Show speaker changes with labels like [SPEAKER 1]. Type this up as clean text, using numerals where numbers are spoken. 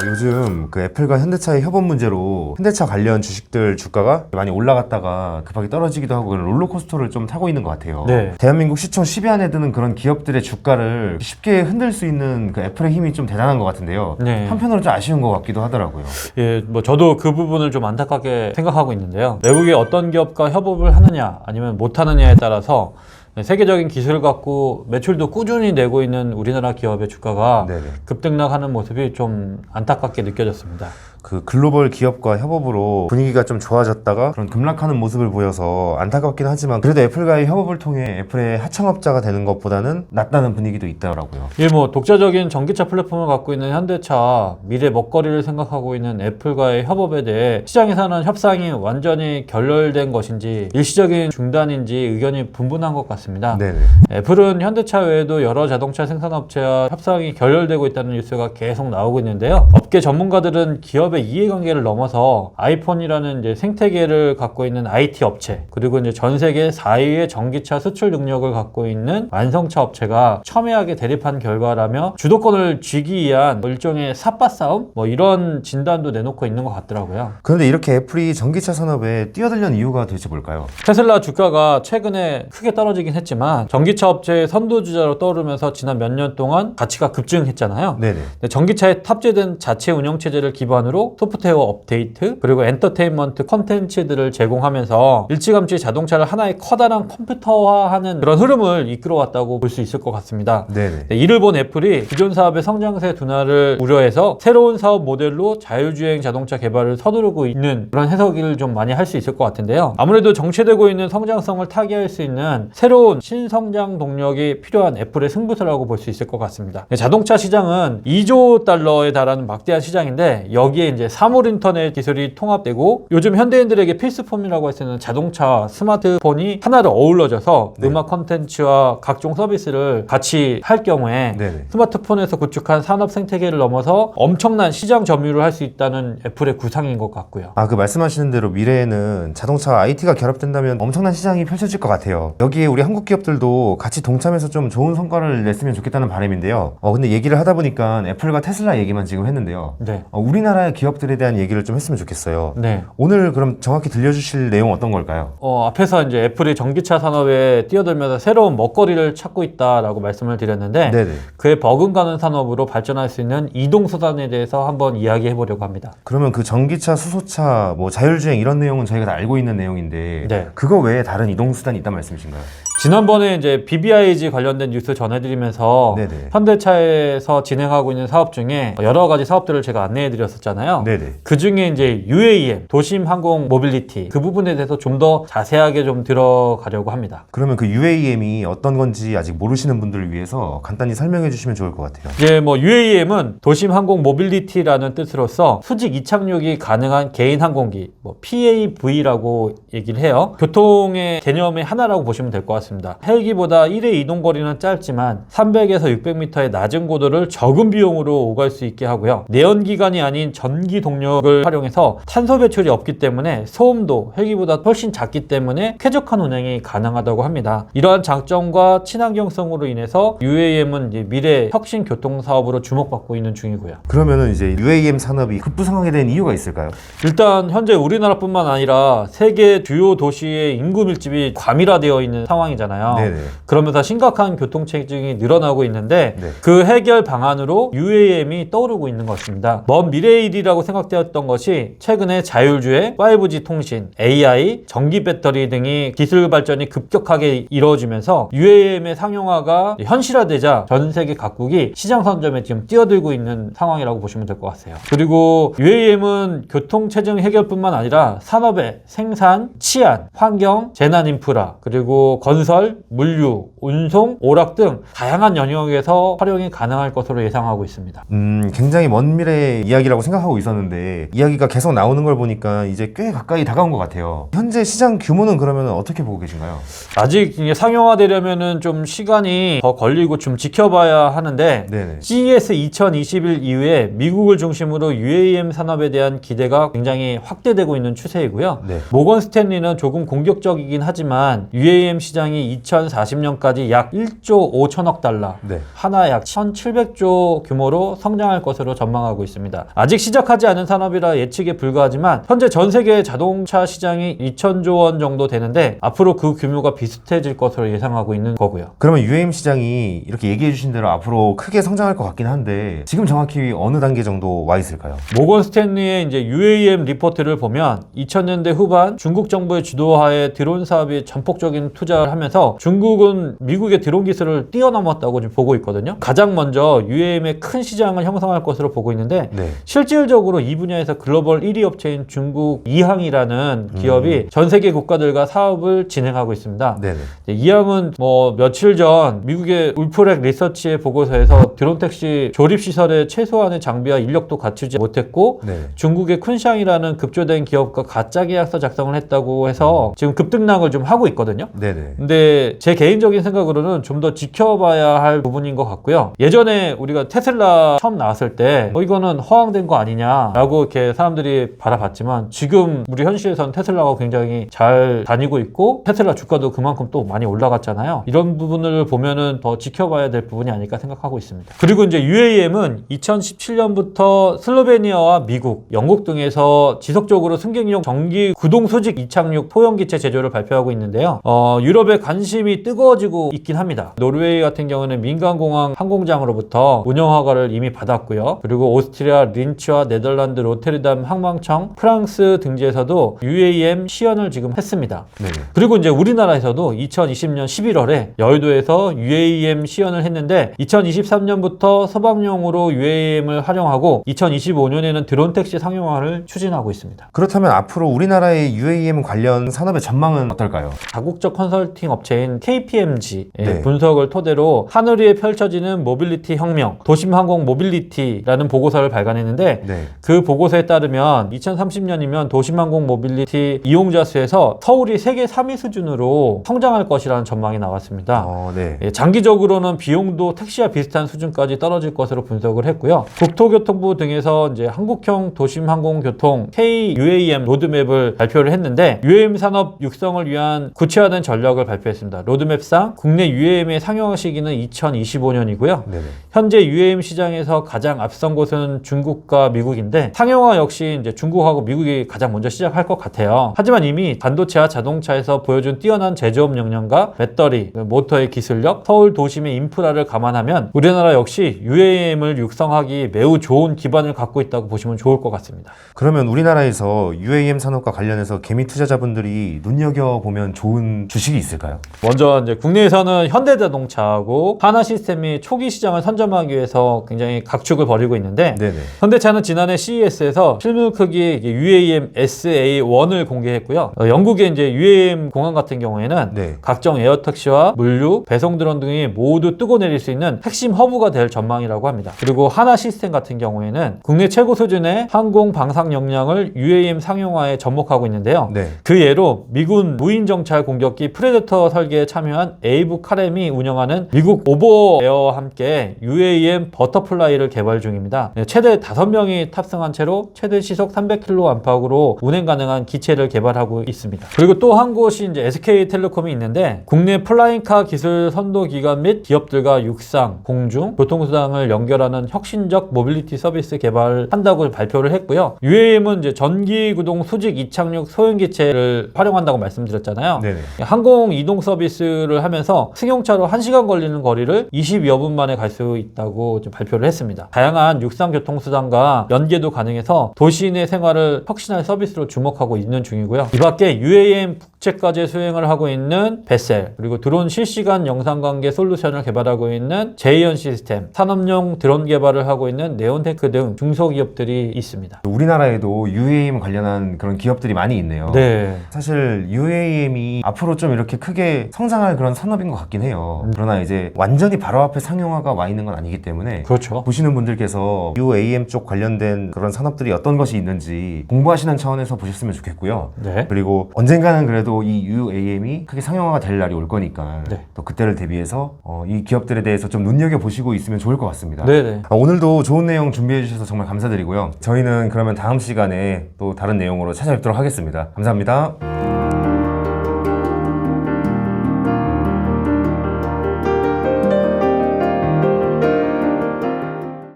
[SPEAKER 1] 요즘 그 애플과 현대차의 협업 문제로 현대차 관련 주식들 주가가 많이 올라갔다가 급하게 떨어지기도 하고 그런 롤러코스터를 좀 타고 있는 것 같아요.
[SPEAKER 2] 네.
[SPEAKER 1] 대한민국 시총 10위 안에 드는 그런 기업들의 주가를 쉽게 흔들 수 있는 그 애플의 힘이 좀 대단한 것 같은데요.
[SPEAKER 2] 네.
[SPEAKER 1] 한편으로 좀 아쉬운 것 같기도 하더라고요.
[SPEAKER 2] 예, 뭐 저도 그 부분을 좀 안타깝게 생각하고 있는데요. 외국의 어떤 기업과 협업을 하느냐 아니면 못하느냐에 따라서 세계적인 기술을 갖고 매출도 꾸준히 내고 있는 우리나라 기업의 주가가
[SPEAKER 1] 네네.
[SPEAKER 2] 급등락하는 모습이 좀 안타깝게 느껴졌습니다.
[SPEAKER 1] 그 글로벌 기업과 협업으로 분위기가 좀 좋아졌다가 그런 급락하는 모습을 보여서 안타깝긴 하지만 그래도 애플과의 협업을 통해 애플의 하청업자가 되는 것보다는 낫다는 분위기도 있더라고요.
[SPEAKER 2] 예, 뭐 독자적인 전기차 플랫폼을 갖고 있는 현대차, 미래 먹거리를 생각하고 있는 애플과의 협업에 대해 시장에서는 협상이 완전히 결렬된 것인지 일시적인 중단인지 의견이 분분한 것 같습니다.
[SPEAKER 1] 네네.
[SPEAKER 2] 애플은 현대차 외에도 여러 자동차 생산업체와 협상이 결렬되고 있다는 뉴스가 계속 나오고 있는데요. 업계 전문가들은 기업의 이해관계를 넘어서 아이폰이라는 이제 생태계를 갖고 있는 IT 업체, 그리고 이제 전 세계 4위의 전기차 수출 능력을 갖고 있는 완성차 업체가 첨예하게 대립한 결과라며 주도권을 쥐기 위한 일종의 삿바 싸움? 뭐 이런 진단도 내놓고 있는 것 같더라고요.
[SPEAKER 1] 그런데 이렇게 애플이 전기차 산업에 뛰어들려는 이유가 도대체 뭘까요?
[SPEAKER 2] 테슬라 주가가 최근에 크게 떨어지긴 했지만 전기차 업체의 선도주자로 떠오르면서 지난 몇 년 동안 가치가 급증했잖아요.
[SPEAKER 1] 네네.
[SPEAKER 2] 전기차에 탑재된 자체 운영체제를 기반으로 소프트웨어 업데이트 그리고 엔터테인먼트 콘텐츠들을 제공하면서 일찌감치 자동차를 하나의 커다란 컴퓨터화하는 그런 흐름을 이끌어왔다고 볼 수 있을 것 같습니다.
[SPEAKER 1] 네네.
[SPEAKER 2] 이를 본 애플이 기존 사업의 성장세 둔화를 우려해서 새로운 사업 모델로 자율주행 자동차 개발을 서두르고 있는 그런 해석을 좀 많이 할 수 있을 것 같은데요. 아무래도 정체되고 있는 성장성을 타개할 수 있는 새로운 신성장 동력이 필요한 애플의 승부수라고 볼 수 있을 것 같습니다. 자동차 시장은 2조 달러에 달하는 막대한 시장인데 여기에 이제 사물 인터넷 기술이 통합되고 요즘 현대인들에게 필수품이라고 할 수 있는 자동차, 스마트폰이 하나로 어우러져서
[SPEAKER 1] 네.
[SPEAKER 2] 음악 콘텐츠와 각종 서비스를 같이 할 경우에
[SPEAKER 1] 네네.
[SPEAKER 2] 스마트폰에서 구축한 산업 생태계를 넘어서 엄청난 시장 점유를 할 수 있다는 애플의 구상인 것 같고요.
[SPEAKER 1] 그 말씀하시는 대로 미래에는 자동차와 IT가 결합된다면 엄청난 시장이 펼쳐질 것 같아요. 여기에 우리 한국 기업들도 같이 동참해서 좀 좋은 성과를 냈으면 좋겠다는 바람인데요. 근데 얘기를 하다 보니까 애플과 테슬라 얘기만 지금 했는데요.
[SPEAKER 2] 네.
[SPEAKER 1] 우리나라의 기업들에 대한 얘기를 좀 했으면 좋겠어요.
[SPEAKER 2] 네.
[SPEAKER 1] 오늘 그럼 정확히 들려주실 내용 어떤 걸까요?
[SPEAKER 2] 앞에서 이제 애플이 전기차 산업에 뛰어들면서 새로운 먹거리를 찾고 있다라고 말씀을 드렸는데
[SPEAKER 1] 네네.
[SPEAKER 2] 그에 버금가는 산업으로 발전할 수 있는 이동수단에 대해서 한번 이야기해 보려고 합니다.
[SPEAKER 1] 그러면 그 전기차, 수소차, 뭐 자율주행 이런 내용은 저희가 다 알고 있는 내용인데
[SPEAKER 2] 네.
[SPEAKER 1] 그거 외에 다른 이동수단이 있단 말씀이신가요?
[SPEAKER 2] 지난번에 이제 BBIG 관련된 뉴스 전해드리면서
[SPEAKER 1] 네네.
[SPEAKER 2] 현대차에서 진행하고 있는 사업 중에 여러 가지 사업들을 제가 안내해드렸었잖아요.
[SPEAKER 1] 네네.
[SPEAKER 2] 그 중에 이제 UAM, 도심 항공 모빌리티 그 부분에 대해서 좀 더 자세하게 좀 들어가려고 합니다.
[SPEAKER 1] 그러면 그 UAM이 어떤 건지 아직 모르시는 분들을 위해서 간단히 설명해 주시면 좋을 것 같아요.
[SPEAKER 2] 이제 뭐 UAM은 도심 항공 모빌리티라는 뜻으로서 수직 이착륙이 가능한 개인 항공기, 뭐 PAV라고 얘기를 해요. 교통의 개념의 하나라고 보시면 될 것 같습니다. 헬기보다 1회 이동 거리는 짧지만 300에서 600m의 낮은 고도를 적은 비용으로 오갈 수 있게 하고요. 내연기관이 아닌 전기 동력을 활용해서 탄소 배출이 없기 때문에 소음도 헬기보다 훨씬 작기 때문에 쾌적한 운행이 가능하다고 합니다. 이러한 장점과 친환경성으로 인해서 UAM은 이제 미래 혁신 교통 사업으로 주목받고 있는 중이고요.
[SPEAKER 1] 그러면은 이제 UAM 산업이 급부상하게 된 이유가 있을까요?
[SPEAKER 2] 일단 현재 우리나라뿐만 아니라 세계 주요 도시의 인구 밀집이 과밀화되어 있는 상황이잖아요.
[SPEAKER 1] 네네.
[SPEAKER 2] 그러면서 심각한 교통체증이 늘어나고 있는데
[SPEAKER 1] 네.
[SPEAKER 2] 그 해결 방안으로 UAM이 떠오르고 있는 것입니다. 먼 미래의 일이라고 생각되었던 것이 최근에 자율주행, 5G 통신, AI, 전기 배터리 등이 기술 발전이 급격하게 이루어지면서 UAM의 상용화가 현실화되자 전 세계 각국이 시장 선점에 지금 뛰어들고 있는 상황이라고 보시면 될 것 같아요. 그리고 UAM은 교통체증 해결뿐만 아니라 산업의 생산, 치안, 환경, 재난 인프라, 그리고 건설, 물류, 운송, 오락 등 다양한 영역에서 활용이 가능할 것으로 예상하고 있습니다.
[SPEAKER 1] 굉장히 먼 미래의 이야기라고 생각하고 있었는데 이야기가 계속 나오는 걸 보니까 이제 꽤 가까이 다가온 것 같아요. 현재 시장 규모는 그러면 어떻게 보고 계신가요?
[SPEAKER 2] 아직 이게 상용화되려면은 좀 시간이 더 걸리고 좀 지켜봐야 하는데
[SPEAKER 1] 네네.
[SPEAKER 2] CES 2021 이후에 미국을 중심으로 UAM 산업에 대한 기대가 굉장히 확대되고 있는 추세이고요.
[SPEAKER 1] 네.
[SPEAKER 2] 모건 스탠리는 조금 공격적이긴 하지만 UAM 시장이 시장이 2040년까지 약 1조 5천억 달러,
[SPEAKER 1] 네.
[SPEAKER 2] 하나 약 1,700조 규모로 성장할 것으로 전망하고 있습니다. 아직 시작하지 않은 산업이라 예측에 불과하지만 현재 전 세계 자동차 시장이 2,000조 원 정도 되는데 앞으로 그 규모가 비슷해질 것으로 예상하고 있는 거고요.
[SPEAKER 1] 그러면 UAM 시장이 이렇게 얘기해 주신 대로 앞으로 크게 성장할 것 같긴 한데 지금 정확히 어느 단계 정도 와 있을까요?
[SPEAKER 2] 모건 스탠리의 이제 UAM 리포트를 보면 2000년대 후반 중국 정부의 주도하에 드론 사업이 전폭적인 투자를 하면서 중국은 미국의 드론 기술을 뛰어넘었다고 지금 보고 있거든요. 가장 먼저 UAM의 큰 시장을 형성할 것으로 보고 있는데
[SPEAKER 1] 네.
[SPEAKER 2] 실질적으로 이 분야에서 글로벌 1위 업체인 중국 이항이라는 기업이 전 세계 국가들과 사업을 진행하고 있습니다.
[SPEAKER 1] 네네.
[SPEAKER 2] 이항은 뭐 며칠 전 미국의 울프렉 리서치의 보고서에서 드론 택시 조립 시설에 최소한의 장비와 인력도 갖추지 못했고
[SPEAKER 1] 네.
[SPEAKER 2] 중국의 쿤샹이라는 급조된 기업과 가짜 계약서 작성을 했다고 해서 지금 급등락을 좀 하고 있거든요.
[SPEAKER 1] 네네.
[SPEAKER 2] 근데 제 개인적인 생각으로는 좀 더 지켜봐야 할 부분인 것 같고요. 예전에 우리가 테슬라 처음 나왔을 때 이거는 허황된 거 아니냐라고 이렇게 사람들이 바라봤지만 지금 우리 현실에서는 테슬라가 굉장히 잘 다니고 있고 테슬라 주가도 그만큼 또 많이 올라갔잖아요. 이런 부분을 보면은 더 지켜봐야 될 부분이 아닐까 생각하고 있습니다. 그리고 이제 UAM은 2017년부터 슬로베니아와 미국, 영국 등에서 지속적으로 승객용 전기 구동 수직 이착륙 포용기체 제조를 발표하고 있는데요. 유럽의 관심이 뜨거워지고 있긴 합니다. 노르웨이 같은 경우는 민간공항 항공장으로부터 운영 허가를 이미 받았고요. 그리고 오스트리아 린츠와 네덜란드 로테르담 항공청, 프랑스 등지에서도 UAM 시연을 지금 했습니다.
[SPEAKER 1] 네.
[SPEAKER 2] 그리고 이제 우리나라에서도 2020년 11월에 여의도에서 UAM 시연을 했는데 2023년부터 서방용으로 UAM을 활용하고 2025년에는 드론 택시 상용화를 추진하고 있습니다.
[SPEAKER 1] 그렇다면 앞으로 우리나라의 UAM 관련 산업의 전망은 어떨까요?
[SPEAKER 2] 다국적 컨설팅 업체인 KPMG의
[SPEAKER 1] 네.
[SPEAKER 2] 분석을 토대로 하늘 위에 펼쳐지는 모빌리티 혁명, 도심항공 모빌리티라는 보고서를 발간했는데
[SPEAKER 1] 네.
[SPEAKER 2] 그 보고서에 따르면 2030년이면 도심항공 모빌리티 이용자 수에서 서울이 세계 3위 수준으로 성장할 것이라는 전망이 나왔습니다.
[SPEAKER 1] 네.
[SPEAKER 2] 장기적으로는 비용도 택시와 비슷한 수준까지 떨어질 것으로 분석을 했고요. 국토교통부 등에서 이제 한국형 도심항공교통 KUAM 로드맵을 발표를 했는데 UAM 산업 육성을 위한 구체화된 전략을 발표했습니다. 로드맵상 국내 UAM의 상용화 시기는 2025년이고요.
[SPEAKER 1] 네네.
[SPEAKER 2] 현재 UAM 시장에서 가장 앞선 곳은 중국과 미국인데 상용화 역시 이제 중국하고 미국이 가장 먼저 시작할 것 같아요. 하지만 이미 반도체와 자동차에서 보여준 뛰어난 제조업 역량과 배터리, 모터의 기술력, 서울 도심의 인프라를 감안하면 우리나라 역시 UAM을 육성하기 매우 좋은 기반을 갖고 있다고 보시면 좋을 것 같습니다.
[SPEAKER 1] 그러면 우리나라에서 UAM 산업과 관련해서 개미 투자자분들이 눈여겨보면 좋은 주식이 있을까요?
[SPEAKER 2] 먼저 이제 국내에서는 현대자동차하고 하나시스템이 초기 시장을 선점하기 위해서 굉장히 각축을 벌이고 있는데
[SPEAKER 1] 네네.
[SPEAKER 2] 현대차는 지난해 CES에서 실물 크기 UAM SA1을 공개했고요. 영국의 이제 UAM 공항 같은 경우에는
[SPEAKER 1] 네.
[SPEAKER 2] 각종 에어택시와 물류, 배송 드론 등이 모두 뜨고 내릴 수 있는 핵심 허브가 될 전망이라고 합니다. 그리고 하나시스템 같은 경우에는 국내 최고 수준의 항공 방산 역량을 UAM 상용화에 접목하고 있는데요.
[SPEAKER 1] 네.
[SPEAKER 2] 그 예로 미군 무인 정찰 공격기 프레데터 설계에 참여한 에이브 카렘이 운영하는 미국 오버에어와 함께 UAM 버터플라이를 개발 중입니다. 최대 5명이 탑승한 채로 최대 시속 300km/h로 운행 가능한 기체를 개발하고 있습니다. 그리고 또 한 곳이 이제 SK텔레콤이 있는데 국내 플라잉카 기술 선도 기관 및 기업들과 육상, 공중, 교통수단을 연결하는 혁신적 모빌리티 서비스 개발한다고 발표를 했고요. UAM은 이제 전기 구동 수직 이착륙 소형기체를 활용한다고 말씀드렸잖아요.
[SPEAKER 1] 네네.
[SPEAKER 2] 항공 이동 서비스를 하면서 승용차로 1시간 걸리는 거리를 20여 분 만에 갈 수 있다고 좀 발표를 했습니다. 다양한 육상 교통수단과 연계도 가능해서 도시인의 생활을 혁신할 서비스로 주목하고 있는 중이고요. 이 밖에 UAM 국제까지 수행을 하고 있는 베셀, 그리고 드론 실시간 영상관계 솔루션을 개발하고 있는 제이언 시스템, 산업용 드론 개발을 하고 있는 네온테크 등 중소기업들이 있습니다.
[SPEAKER 1] 우리나라에도 UAM 관련한 그런 기업들이 많이 있네요.
[SPEAKER 2] 네.
[SPEAKER 1] 사실 UAM이 앞으로 좀 이렇게 크게 성장할 그런 산업인 것 같긴 해요. 그러나 이제 완전히 바로 앞에 상용화가 와 있는 건 아니기 때문에
[SPEAKER 2] 그렇죠.
[SPEAKER 1] 보시는 분들께서 UAM 쪽 관련된 그런 산업들이 어떤 것이 있는지 공부하시는 차원에서 보셨으면 좋겠고요.
[SPEAKER 2] 네.
[SPEAKER 1] 그리고 언젠가는 그래도 이 UAM이 크게 상용화가 될 날이 올 거니까
[SPEAKER 2] 네.
[SPEAKER 1] 또 그때를 대비해서 이 기업들에 대해서 좀 눈여겨보시고 있으면 좋을 것 같습니다.
[SPEAKER 2] 네네.
[SPEAKER 1] 오늘도 좋은 내용 준비해 주셔서 정말 감사드리고요. 저희는 그러면 다음 시간에 또 다른 내용으로 찾아뵙도록 하겠습니다. 감사합니다.